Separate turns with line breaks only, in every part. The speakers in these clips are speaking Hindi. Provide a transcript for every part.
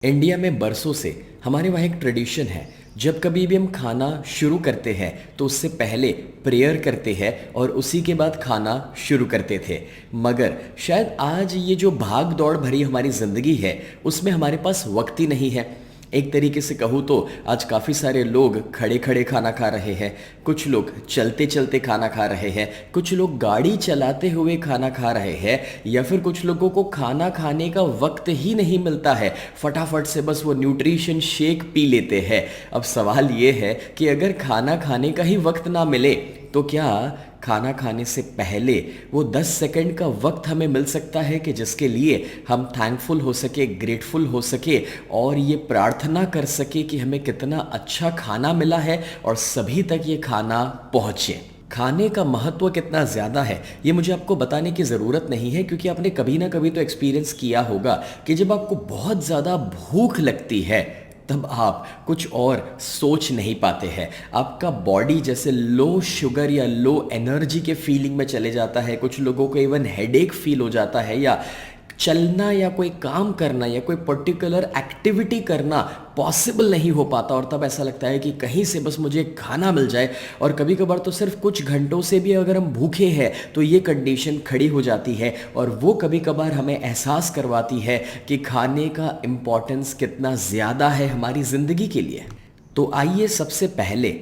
इंडिया में बरसों से हमारे वहाँ एक ट्रेडिशन है। जब कभी भी हम खाना शुरू करते हैं तो उससे पहले प्रेयर करते हैं और उसी के बाद खाना शुरू करते थे। मगर शायद आज ये जो भाग दौड़ भरी हमारी ज़िंदगी है उसमें हमारे पास वक्त ही नहीं है। एक तरीके से कहूँ तो आज काफ़ी सारे लोग खड़े खड़े खाना खा रहे हैं, कुछ लोग चलते चलते खाना खा रहे हैं, कुछ लोग गाड़ी चलाते हुए खाना खा रहे हैं, या फिर कुछ लोगों को खाना खाने का वक्त ही नहीं मिलता है, फटाफट से बस वो न्यूट्रिशन शेक पी लेते हैं। अब सवाल ये है कि अगर खाना खाने का ही वक्त ना मिले तो क्या खाना खाने से पहले वो 10 सेकंड का वक्त हमें मिल सकता है कि जिसके लिए हम थैंकफुल हो सके, ग्रेटफुल हो सके और ये प्रार्थना कर सके कि हमें कितना अच्छा खाना मिला है और सभी तक ये खाना पहुँचे। खाने का महत्व कितना ज़्यादा है ये मुझे आपको बताने की ज़रूरत नहीं है, क्योंकि आपने कभी ना कभी तो एक्सपीरियंस किया होगा कि जब आपको बहुत ज़्यादा भूख लगती है तब आप कुछ और सोच नहीं पाते हैं। आपका बॉडी जैसे लो शुगर या लो एनर्जी के फीलिंग में चले जाता है। कुछ लोगों को इवन हेडेक फील हो जाता है, या चलना या कोई काम करना या कोई पर्टिकुलर एक्टिविटी करना पॉसिबल नहीं हो पाता, और तब ऐसा लगता है कि कहीं से बस मुझे खाना मिल जाए। और कभी कभार तो सिर्फ कुछ घंटों से भी अगर हम भूखे हैं तो ये कंडीशन खड़ी हो जाती है, और वो कभी कभार हमें एहसास करवाती है कि खाने का इम्पोर्टेंस कितना ज़्यादा है हमारी ज़िंदगी के लिए। तो आइए सबसे पहले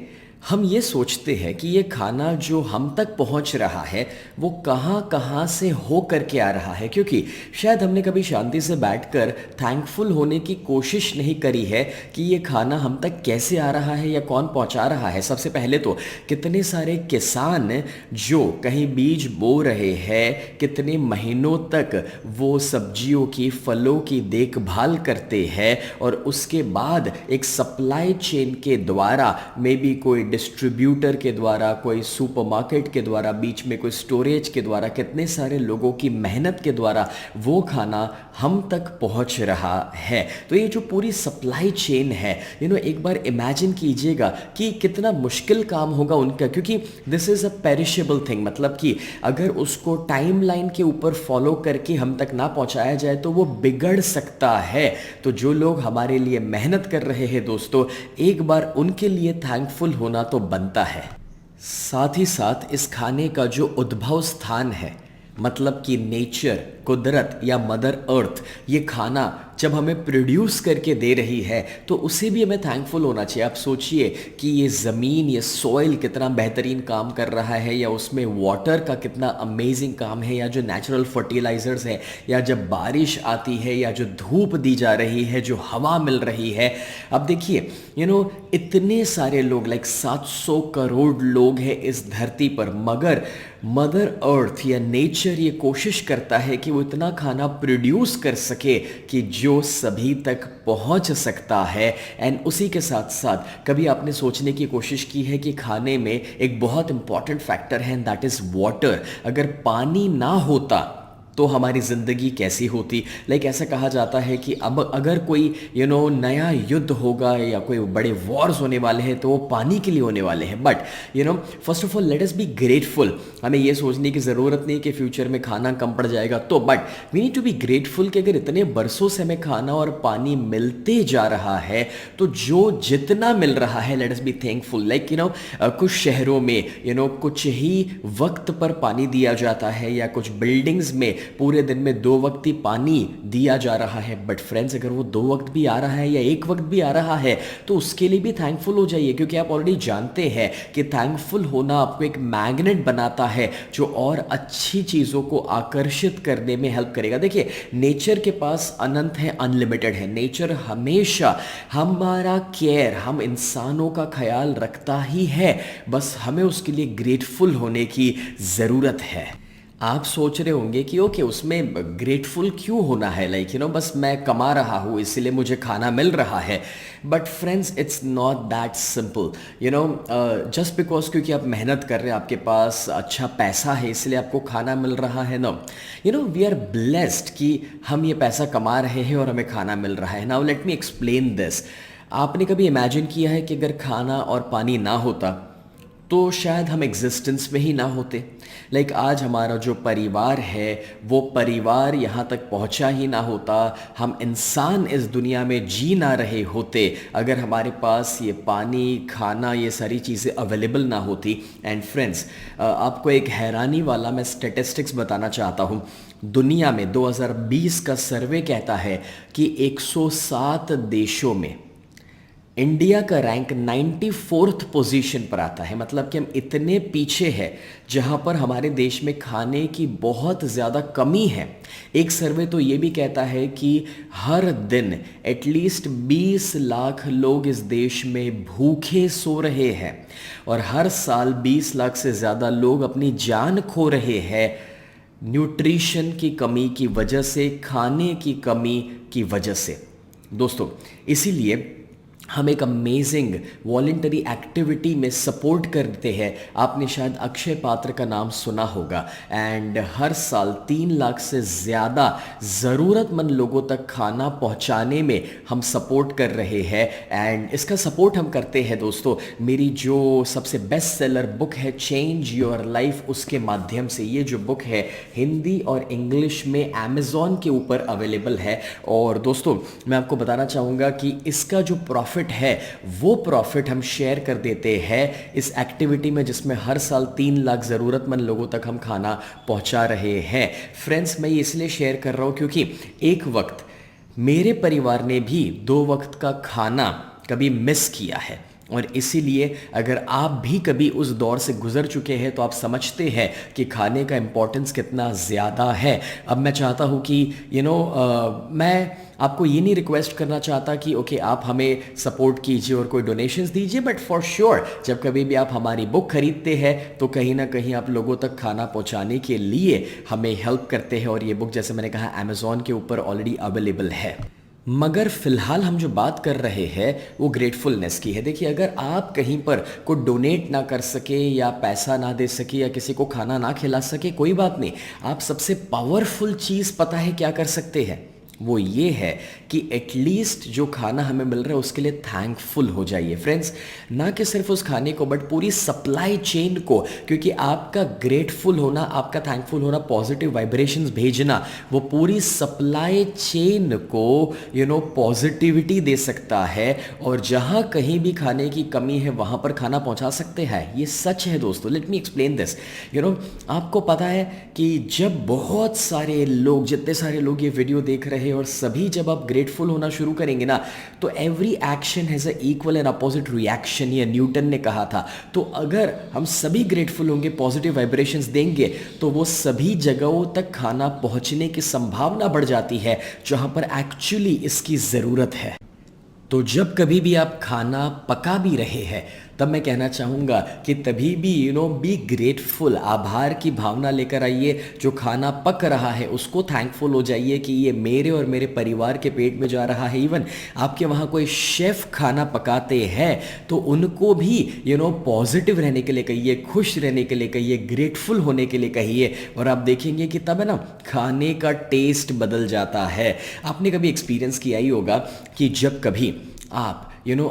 हम ये सोचते हैं कि ये खाना जो हम तक पहुंच रहा है वो कहाँ कहाँ से हो करके आ रहा है, क्योंकि शायद हमने कभी शांति से बैठकर थैंकफुल होने की कोशिश नहीं करी है कि ये खाना हम तक कैसे आ रहा है या कौन पहुंचा रहा है। सबसे पहले तो कितने सारे किसान जो कहीं बीज बो रहे हैं, कितने महीनों तक वो सब्जियों की, फलों की देखभाल करते हैं, और उसके बाद एक सप्लाई चेन के द्वारा, मे बी कोई डिस्ट्रीब्यूटर के द्वारा, कोई सुपरमार्केट के द्वारा, बीच में कोई स्टोरेज के द्वारा, कितने सारे लोगों की मेहनत के द्वारा वो खाना हम तक पहुंच रहा है। तो ये जो पूरी सप्लाई चेन है, एक बार इमेजिन कीजिएगा कि कितना मुश्किल काम होगा उनका, क्योंकि this is a perishable thing. मतलब कि अगर उसको टाइमलाइन के ऊपर फॉलो करके हम तक ना पहुंचाया जाए तो वो बिगड़ सकता है। तो जो लोग हमारे लिए मेहनत कर रहे हैं दोस्तों, एक बार उनके लिए थैंकफुल होना तो बनता है। साथ ही साथ इस खाने का जो उद्भव स्थान है, मतलब कि नेचर, कुदरत या मदर अर्थ, ये खाना जब हमें प्रोड्यूस करके दे रही है तो उसे भी हमें थैंकफुल होना चाहिए। आप सोचिए कि ये ज़मीन, ये सॉइल कितना बेहतरीन काम कर रहा है, या उसमें वाटर का कितना अमेजिंग काम है, या जो नेचुरल फर्टिलाइजर्स है, या जब बारिश आती है, या जो धूप दी जा रही है, जो हवा मिल रही है। अब देखिए इतने सारे लोग, लाइक 700 करोड़ लोग हैं इस धरती पर, मगर मदर अर्थ या नेचर ये कोशिश करता है कि वो इतना खाना प्रोड्यूस कर सके कि जो सभी तक पहुंच सकता है। एंड उसी के साथ साथ कभी आपने सोचने की कोशिश की है कि खाने में एक बहुत इंपॉर्टेंट फैक्टर है, दैट इज़ वाटर। अगर पानी ना होता तो हमारी ज़िंदगी कैसी होती। लाइक ऐसा कहा जाता है कि अब अगर कोई नया युद्ध होगा या कोई बड़े वॉर्स होने वाले हैं तो वो पानी के लिए होने वाले हैं। But first of all let us be grateful. हमें ये सोचने की ज़रूरत नहीं कि फ्यूचर में खाना कम पड़ जाएगा, तो but we need to be grateful कि अगर इतने बरसों से हमें खाना और पानी मिलते जा रहा है तो जो जितना मिल रहा है let us be thankful. Like कुछ शहरों में कुछ ही वक्त पर पानी दिया जाता है, या कुछ बिल्डिंग्स में पूरे दिन में 2 वक्त ही पानी दिया जा रहा है। बट फ्रेंड्स, अगर वो 2 वक्त भी आ रहा है या 1 वक्त भी आ रहा है तो उसके लिए भी थैंकफुल हो जाइए, क्योंकि आप ऑलरेडी जानते हैं कि थैंकफुल होना आपको एक मैग्नेट बनाता है जो और अच्छी चीज़ों को आकर्षित करने में हेल्प करेगा। देखिए, नेचर के पास अनंत है, अनलिमिटेड है। नेचर हमेशा हमारा केयर, हम इंसानों का ख्याल रखता ही है, बस हमें उसके लिए ग्रेटफुल होने की ज़रूरत है। आप सोच रहे होंगे कि ओके, उसमें ग्रेटफुल क्यों होना है, लाइक बस मैं कमा रहा हूँ इसलिए मुझे खाना मिल रहा है। But friends, it's not that simple. Just because क्योंकि आप मेहनत कर रहे हैं, आपके पास अच्छा पैसा है इसलिए आपको खाना मिल रहा है, नो। वी आर ब्लेस्ड कि हम ये पैसा कमा रहे हैं और हमें खाना मिल रहा है। Now let me explain this. आपने कभी इमेजिन किया है कि अगर खाना और पानी ना होता तो शायद हम एग्जिस्टेंस में ही ना होते। लाइक आज हमारा जो परिवार है वो परिवार यहाँ तक पहुँचा ही ना होता, हम इंसान इस दुनिया में जी ना रहे होते अगर हमारे पास ये पानी, खाना, ये सारी चीज़ें अवेलेबल ना होती। एंड फ्रेंड्स, आपको एक हैरानी वाला मैं स्टेटिस्टिक्स बताना चाहता हूँ। दुनिया में 2020 का सर्वे कहता है कि 107 देशों में इंडिया का रैंक 94th पोजीशन पर आता है। मतलब कि हम इतने पीछे हैं जहां पर हमारे देश में खाने की बहुत ज़्यादा कमी है। एक सर्वे तो ये भी कहता है कि हर दिन एटलीस्ट 20 लाख लोग इस देश में भूखे सो रहे हैं और हर साल 20 लाख से ज़्यादा लोग अपनी जान खो रहे हैं न्यूट्रिशन की कमी की वजह से, खाने की कमी की वजह से। दोस्तों, इसीलिए हम एक अमेजिंग वॉलेंटरी एक्टिविटी में सपोर्ट करते हैं। आपने शायद अक्षय पात्र का नाम सुना होगा। एंड हर साल 3 लाख से ज़्यादा ज़रूरतमंद लोगों तक खाना पहुंचाने में हम सपोर्ट कर रहे हैं। एंड इसका सपोर्ट हम करते हैं दोस्तों, मेरी जो सबसे बेस्ट सेलर बुक है चेंज योर लाइफ, उसके माध्यम से। ये जो बुक है हिंदी और इंग्लिश में अमेज़ॉन के ऊपर अवेलेबल है। और दोस्तों, मैं आपको बताना चाहूँगा कि इसका जो प्रॉफिट है वो प्रॉफिट हम शेयर कर देते हैं इस एक्टिविटी में, जिसमें हर साल 3 लाख ज़रूरतमंद लोगों तक हम खाना पहुंचा रहे हैं। फ्रेंड्स, मैं ये इसलिए शेयर कर रहा हूं क्योंकि एक वक्त मेरे परिवार ने भी 2 वक्त का खाना कभी मिस किया है और इसीलिए अगर आप भी कभी उस दौर से गुजर चुके हैं तो आप समझते हैं कि खाने का इम्पोर्टेंस कितना ज़्यादा है। अब मैं चाहता हूँ कि मैं आपको ये नहीं रिक्वेस्ट करना चाहता कि ओके आप हमें सपोर्ट कीजिए और कोई डोनेशंस दीजिए, बट फॉर श्योर जब कभी भी आप हमारी बुक खरीदते हैं तो कहीं ना कहीं आप लोगों तक खाना पहुंचाने के लिए हमें हेल्प करते हैं। और ये बुक, जैसे मैंने कहा, अमेज़ॉन के ऊपर ऑलरेडी अवेलेबल है। मगर फिलहाल हम जो बात कर रहे हैं वो ग्रेटफुलनेस की है। देखिए, अगर आप कहीं पर को डोनेट ना कर सके या पैसा ना दे सके या किसी को खाना ना खिला सके, कोई बात नहीं। आप सबसे पावरफुल चीज़ पता है क्या कर सकते हैं? वो ये है कि एटलीस्ट जो खाना हमें मिल रहा है उसके लिए थैंकफुल हो जाइए फ्रेंड्स। ना कि सिर्फ उस खाने को बट पूरी सप्लाई चेन को, क्योंकि आपका ग्रेटफुल होना, आपका थैंकफुल होना, पॉजिटिव वाइब्रेशंस भेजना, वो पूरी सप्लाई चेन को पॉजिटिविटी दे सकता है। और जहाँ कहीं भी खाने की कमी है वहाँ पर खाना पहुँचा सकते हैं। ये सच है दोस्तों। Let me explain this. आपको पता है कि जब बहुत सारे लोग, जितने सारे लोग ये वीडियो देख रहे हैं और सभी जब आप ग्रेटफुल होना शुरू करेंगे ना, तो every action has a equal and opposite reaction, ये न्यूटन ने कहा था। तो अगर हम सभी ग्रेटफुल होंगे, पॉजिटिव वाइब्रेशंस देंगे, तो वो सभी जगहों तक खाना पहुंचने की संभावना बढ़ जाती है जहां पर एक्चुअली इसकी ज़रूरत है। तो जब कभी भी आप खाना पका भी रहे हैं तब मैं कहना चाहूँगा कि तभी भी बी ग्रेटफुल, आभार की भावना लेकर आइए। जो खाना पक रहा है उसको थैंकफुल हो जाइए कि ये मेरे और मेरे परिवार के पेट में जा रहा है। इवन आपके वहाँ कोई शेफ़ खाना पकाते हैं तो उनको भी पॉजिटिव रहने के लिए कहिए, खुश रहने के लिए कहिए, ग्रेटफुल होने के लिए कहिए, और आप देखेंगे कि तब है ना खाने का टेस्ट बदल जाता है। आपने कभी एक्सपीरियंस किया ही होगा कि जब कभी आप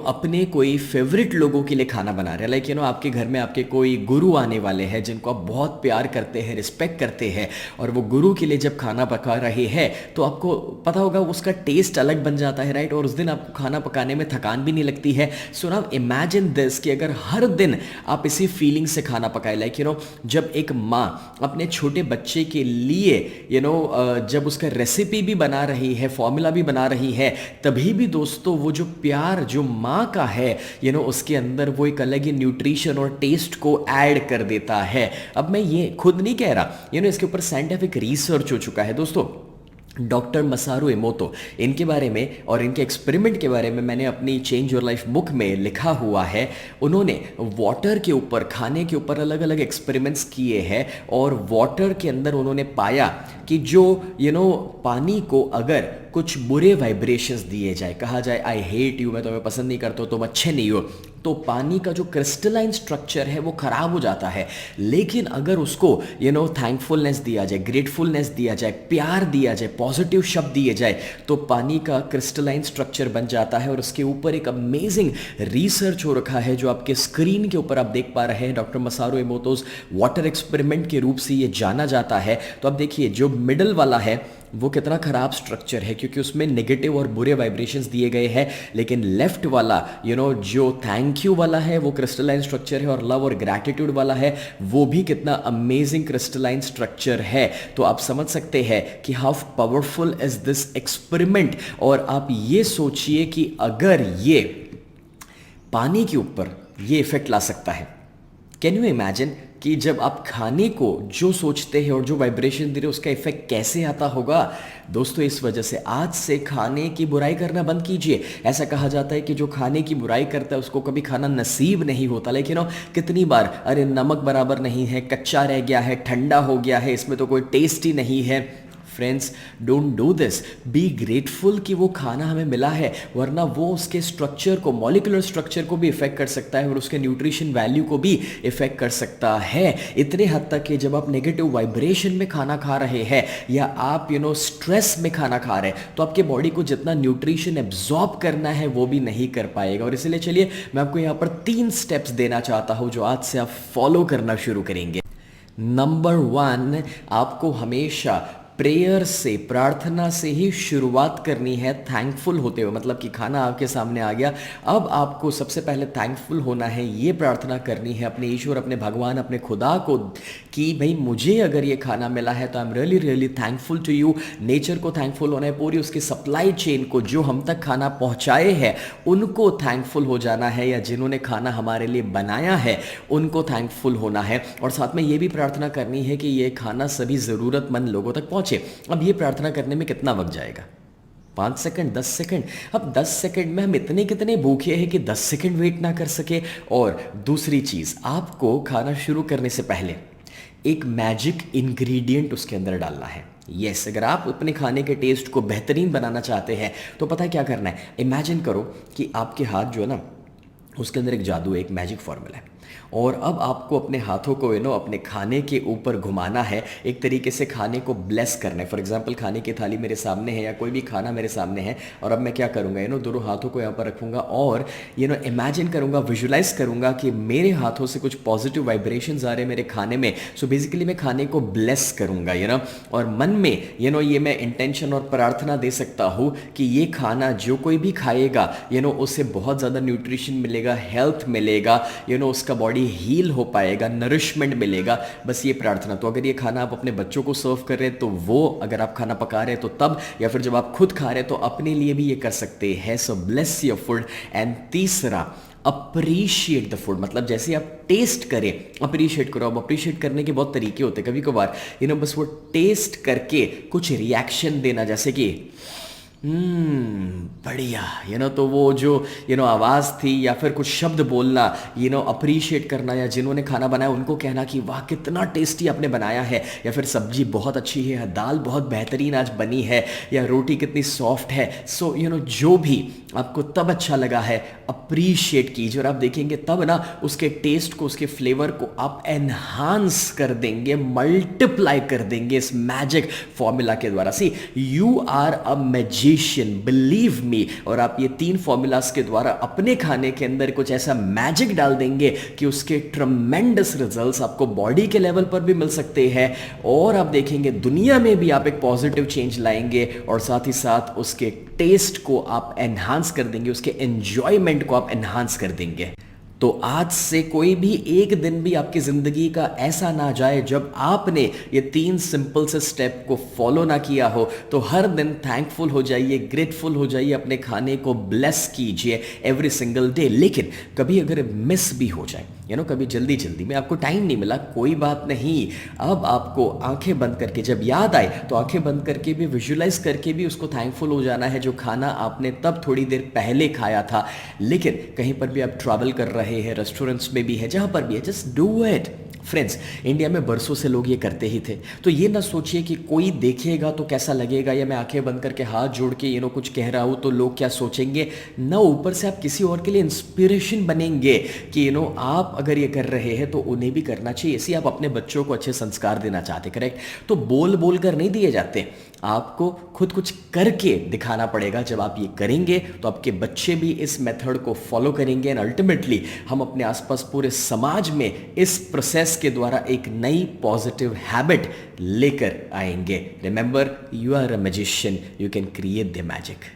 अपने कोई फेवरेट लोगों के लिए खाना बना रहे हैं, लाइक आपके घर में आपके कोई गुरु आने वाले हैं जिनको आप बहुत प्यार करते हैं, रिस्पेक्ट करते हैं, और वो गुरु के लिए जब खाना पका रहे हैं तो आपको पता होगा उसका टेस्ट अलग बन जाता है, राइट? और उस दिन आपको खाना पकाने में थकान भी नहीं लगती है। सो नाउ इमेजिन दिस कि अगर हर दिन आप इसी फीलिंग से खाना पकाए, लाइक जब एक माँ अपने छोटे बच्चे के लिए जब उसका रेसिपी भी बना रही है, फॉर्मूला भी बना रही है, तभी भी दोस्तों वो जो प्यार जो माँ का है उसके अंदर वो एक अलग ही न्यूट्रिशन और टेस्ट को ऐड कर देता है। अब मैं ये खुद नहीं कह रहा, इसके ऊपर साइंटिफिक रिसर्च हो चुका है दोस्तों। डॉक्टर मसारू इमोतो, इनके बारे में और इनके एक्सपेरिमेंट के बारे में मैंने अपनी चेंज योर लाइफ बुक में लिखा हुआ है। उन्होंने वाटर के ऊपर, खाने के ऊपर अलग अलग एक्सपेरिमेंट्स किए हैं और वाटर के अंदर उन्होंने पाया कि जो पानी को अगर कुछ बुरे वाइब्रेशंस दिए जाए, कहा जाए आई हेट यू, मैं तुम्हें पसंद नहीं करता हूँ, तुम अच्छे नहीं हो, तो पानी का जो क्रिस्टलाइन स्ट्रक्चर है वो खराब हो जाता है। लेकिन अगर उसको थैंकफुलनेस दिया जाए, ग्रेटफुलनेस दिया जाए, प्यार दिया जाए, पॉजिटिव शब्द दिए जाए, तो पानी का क्रिस्टलाइन स्ट्रक्चर बन जाता है। और उसके ऊपर एक अमेजिंग रिसर्च हो रखा है जो आपके स्क्रीन के ऊपर आप देख पा रहे हैं। डॉक्टर मसारू इमोतोज वाटर एक्सपेरिमेंट के रूप से ये जाना जाता है। तो अब देखिए जो मिडल वाला है वो कितना खराब स्ट्रक्चर है, क्योंकि उसमें नेगेटिव और बुरे वाइब्रेशंस दिए गए हैं। लेकिन लेफ्ट वाला जो थैंक यू वाला है वो क्रिस्टलाइन स्ट्रक्चर है, और लव और ग्रैटिट्यूड वाला है वो भी कितना अमेजिंग क्रिस्टलाइन स्ट्रक्चर है। तो आप समझ सकते हैं कि how powerful is this experiment. और आप ये सोचिए कि अगर ये पानी के ऊपर ये इफेक्ट ला सकता है, कैन यू इमेजिन कि जब आप खाने को जो सोचते हैं और जो वाइब्रेशन दे रहे हो उसका इफेक्ट कैसे आता होगा। दोस्तों इस वजह से आज से खाने की बुराई करना बंद कीजिए। ऐसा कहा जाता है कि जो खाने की बुराई करता है उसको कभी खाना नसीब नहीं होता। लेकिन कितनी बार अरे नमक बराबर नहीं है, कच्चा रह गया है, ठंडा हो गया है, इसमें तो कोई टेस्ट ही नहीं है। Friends don't do this, B grateful कि वो खाना हमें मिला है, वरना वो उसके स्ट्रक्चर को, मॉलिक्यूलर स्ट्रक्चर को भी इफेक्ट कर सकता है और उसके न्यूट्रिशन वैल्यू को भी इफेक्ट कर सकता है। इतने हद तक कि जब आप नेगेटिव वाइब्रेशन में खाना खा रहे हैं या आप स्ट्रेस में खाना खा रहे हैं तो आपके बॉडी को जितना न्यूट्रिशन एब्जॉर्ब करना है वो भी नहीं कर पाएगा। और इसलिए चलिए मैं आपको यहाँ पर 3 स्टेप्स देना चाहता हूँ जो आज से आप फॉलो करना शुरू करेंगे। नंबर 1, आपको हमेशा प्रेयर से, प्रार्थना से ही शुरुआत करनी है, थैंकफुल होते हुए। मतलब कि खाना आपके सामने आ गया, अब आपको सबसे पहले थैंकफुल होना है, ये प्रार्थना करनी है अपने ईश्वर, अपने भगवान, अपने खुदा को कि भाई मुझे अगर ये खाना मिला है तो I am really really thankful to you. Nature को थैंकफुल होना है, पूरी उसकी सप्लाई चेन को, जो हम तक खाना पहुंचाए हैं उनको थैंकफुल हो जाना है, या जिन्होंने खाना हमारे लिए बनाया है उनको थैंकफुल होना है। और साथ में ये भी प्रार्थना करनी है कि ये खाना सभी ज़रूरतमंद लोगों तक पहुंचे। अब ये प्रार्थना करने में कितना वक्त जाएगा? 5 सेकंड, 10 सेकंड। अब 10 सेकंड में हम इतने कितने भूखे हैं कि 10 सेकंड वेट ना कर सके। और दूसरी चीज, आपको खाना शुरू करने से पहले एक मैजिक इंग्रेडिएंट उसके अंदर डालना है। यस, अगर आप अपने खाने के टेस्ट को बेहतरीन बनाना चाहते हैं तो पता है क्या करना है। इमेजिन करो कि आपके हाथ जो है ना उसके अंदर एक जादू है, एक मैजिक फॉर्मूला है, और अब आपको अपने हाथों को अपने खाने के ऊपर घुमाना है, एक तरीके से खाने को ब्लेस करना है। फॉर एग्जांपल खाने की थाली मेरे सामने है या कोई भी खाना मेरे सामने है, और अब मैं क्या करूँगा, दोनों हाथों को यहाँ पर रखूँगा और इमेजिन करूँगा, विजुलाइज करूँगा कि मेरे हाथों से कुछ पॉजिटिव वाइब्रेशंस आ रहे हैं मेरे खाने में। सो बेसिकली मैं खाने को ब्लेस करूँगा और मन में ये मैं इंटेंशन और प्रार्थना दे सकता हूँ कि ये खाना जो कोई भी खाएगा उसे बहुत ज़्यादा न्यूट्रिशन मिलेगा, हेल्थ मिलेगा, उसका बॉडी हील हो पाएगा, नरिशमेंट मिलेगा। बस ये प्रार्थना। तो अगर ये खाना आप अपने बच्चों को सर्व कर रहे हैं तो वो, अगर आप खाना पका रहे हैं तो तब, या फिर जब आप खुद खा रहे हैं तो अपने लिए भी ये कर सकते हैं। सो ब्लेस योर फूड। एंड तीसरा, अप्रिशिएट द फूड। मतलब जैसे आप टेस्ट करें, अप्रिशिएट करो। अब अप्रिशिएट करने के बहुत तरीके होते हैं। कभी कभार बस वो टेस्ट करके कुछ रिएक्शन देना, जैसे कि बढ़िया, तो वो जो आवाज़ थी या फिर कुछ शब्द बोलना, अप्रिशिएट करना, या जिन्होंने खाना बनाया उनको कहना कि वाह कितना टेस्टी आपने बनाया है, या फिर सब्जी बहुत अच्छी है, दाल बहुत बेहतरीन आज बनी है, या रोटी कितनी सॉफ्ट है। सो जो भी आपको तब अच्छा लगा है अप्रिशिएट कीजिए, और आप देखेंगे तब ना उसके टेस्ट को, उसके फ्लेवर को आप एनहांस कर देंगे, मल्टीप्लाई कर देंगे इस मैजिक फॉर्मूला के द्वारा। See you are a magician, believe me. और आप ये 3 फॉर्मूलाज के द्वारा अपने खाने के अंदर कुछ ऐसा मैजिक डाल देंगे कि उसके ट्रमेंडस रिजल्ट्स आपको बॉडी के लेवल पर भी मिल सकते हैं, और आप देखेंगे दुनिया में भी आप एक पॉजिटिव चेंज लाएंगे, और साथ ही साथ उसके टेस्ट को आप एनहांस कर देंगे, उसके एंजॉयमेंट को आप एनहांस कर देंगे। तो आज से कोई भी एक दिन भी आपकी ज़िंदगी का ऐसा ना जाए जब आपने ये 3 सिंपल से स्टेप को फॉलो ना किया हो। तो हर दिन थैंकफुल हो जाइए, ग्रेटफुल हो जाइए, अपने खाने को ब्लेस कीजिए एवरी सिंगल डे। लेकिन कभी अगर मिस भी हो जाए, कभी जल्दी में आपको टाइम नहीं मिला, कोई बात नहीं। अब आपको आंखें बंद करके, जब याद आए तो आंखें बंद करके भी, विजुलाइज करके भी उसको थैंकफुल हो जाना है जो खाना आपने तब थोड़ी देर पहले खाया था। लेकिन कहीं पर भी आप ट्रैवल कर रहे हैं, रेस्टोरेंट्स में भी है, जहां पर भी है, just do it friends, India में बरसों से लोग ये करते ही थे, तो ये ना सोचिए कि कोई देखेगा तो कैसा लगेगा, या मैं आंखें बंद करके हाथ जोड़ के कुछ कह रहा हूँ तो लोग क्या सोचेंगे ना। ऊपर से आप किसी और के लिए इंस्पिरेशन बनेंगे कि आप अगर ये कर रहे हैं तो उन्हें भी करना चाहिए। इसी आप अपने बच्चों को अच्छे संस्कार देना चाहते, करेक्ट? तो बोल बोल कर नहीं दिए जाते, आपको खुद कुछ करके दिखाना पड़ेगा। जब आप ये करेंगे तो आपके बच्चे भी इस मेथड को फॉलो करेंगे एंड अल्टीमेटली हम अपने आसपास पूरे समाज में इस प्रोसेस के द्वारा एक नई पॉजिटिव हैबिट लेकर आएंगे। Remember, you are a magician, you can create the magic.